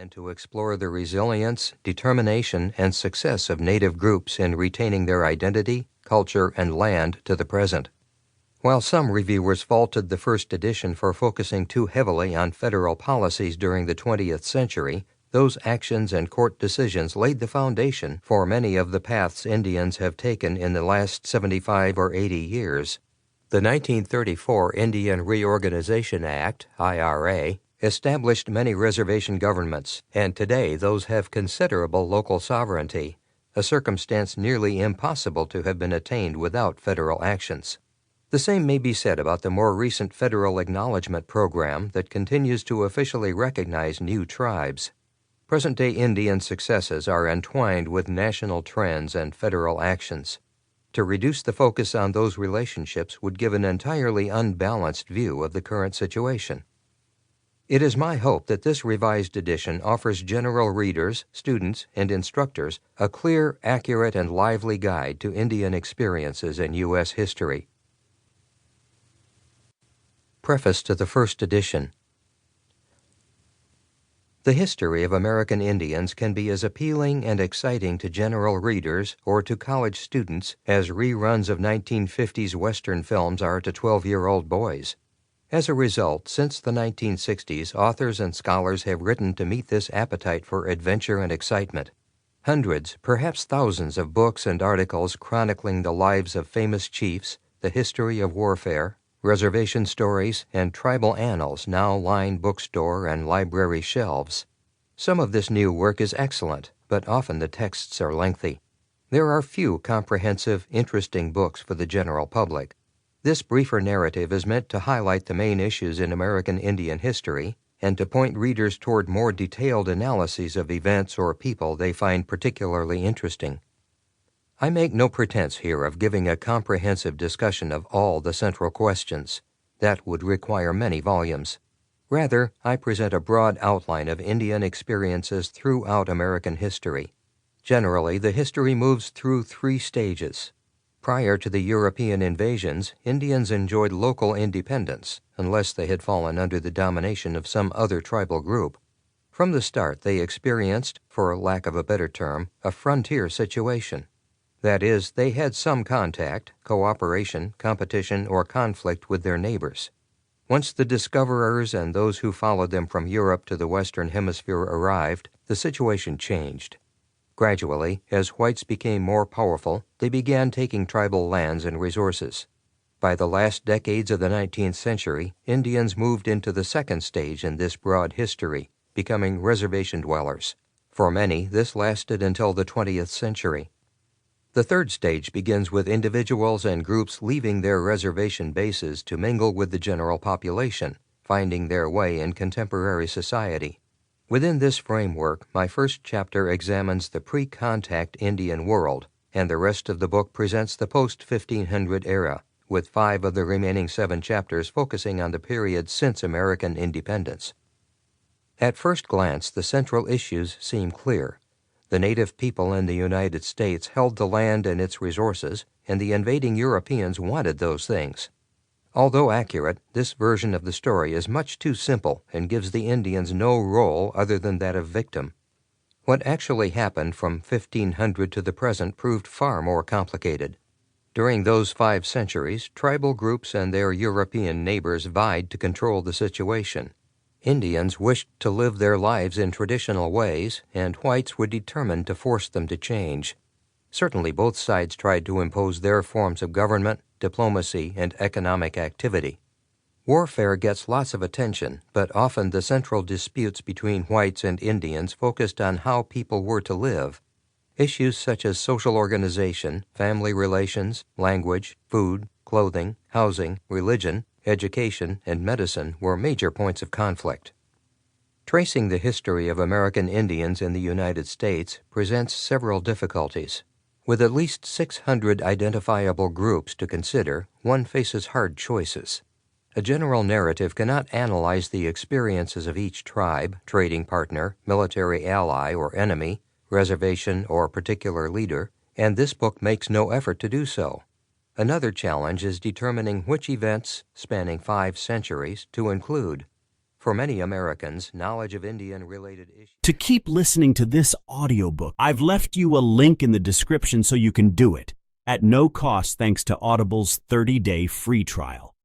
and to explore the resilience, determination, and success of Native groups in retaining their identity, culture, and land to the present. While some reviewers faulted the first edition for focusing too heavily on federal policies during the 20th century, those actions and court decisions laid the foundation for many of the paths Indians have taken in the last 75 or 80 years. The 1934 Indian Reorganization Act, IRA, established many reservation governments, and today those have considerable local sovereignty, a circumstance nearly impossible to have been attained without federal actions. The same may be said about the more recent federal acknowledgment program that continues to officially recognize new tribes. Present-day Indian successes are entwined with national trends and federal actions. To reduce the focus on those relationships would give an entirely unbalanced view of the current situation. It is my hope that this revised edition offers general readers, students, and instructors a clear, accurate, and lively guide to Indian experiences in U.S. history. Preface to the first edition. The history of American Indians can be as appealing and exciting to general readers or to college students as reruns of 1950s Western films are to 12-year-old boys. As a result, since the 1960s, authors and scholars have written to meet this appetite for adventure and excitement. Hundreds, perhaps thousands of books and articles chronicling the lives of famous chiefs, the history of warfare, reservation stories, and tribal annals now line bookstore and library shelves. Some of this new work is excellent, but often the texts are lengthy. There are few comprehensive, interesting books for the general public. This briefer narrative is meant to highlight the main issues in American Indian history and to point readers toward more detailed analyses of events or people they find particularly interesting. I make no pretense here of giving a comprehensive discussion of all the central questions. That would require many volumes. Rather, I present a broad outline of Indian experiences throughout American history. Generally, the history moves through 3 stages. Prior to the European invasions, Indians enjoyed local independence, unless they had fallen under the domination of some other tribal group. From the start, they experienced, for lack of a better term, a frontier situation. That is, they had some contact, cooperation, competition, or conflict with their neighbors. Once the discoverers and those who followed them from Europe to the Western Hemisphere arrived, the situation changed. Gradually, as whites became more powerful, they began taking tribal lands and resources. By the last decades of the 19th century, Indians moved into the second stage in this broad history, becoming reservation dwellers. For many, this lasted until the 20th century. The third stage begins with individuals and groups leaving their reservation bases to mingle with the general population, finding their way in contemporary society. Within this framework, my first chapter examines the pre-contact Indian world, and the rest of the book presents the post-1500 era, with 5 of the remaining 7 chapters focusing on the period since American independence. At first glance, the central issues seem clear. The native people in the United States held the land and its resources, and the invading Europeans wanted those things. Although accurate, this version of the story is much too simple and gives the Indians no role other than that of victim. What actually happened from 1500 to the present proved far more complicated. During those 5 centuries, tribal groups and their European neighbors vied to control the situation. Indians wished to live their lives in traditional ways, and whites were determined to force them to change. Certainly both sides tried to impose their forms of government, diplomacy, and economic activity. Warfare gets lots of attention, but often the central disputes between whites and Indians focused on how people were to live. Issues such as social organization, family relations, language, food, clothing, housing, religion, education, and medicine were major points of conflict. Tracing the history of American Indians in the United States presents several difficulties. With at least 600 identifiable groups to consider, one faces hard choices. A general narrative cannot analyze the experiences of each tribe, trading partner, military ally or enemy, reservation or particular leader, and this book makes no effort to do so. Another challenge is determining which events, spanning 5 centuries, to include. For many Americans, knowledge of Indian-related issues... To keep listening to this audiobook, I've left you a link in the description so you can do it, at no cost thanks to Audible's 30-day free trial.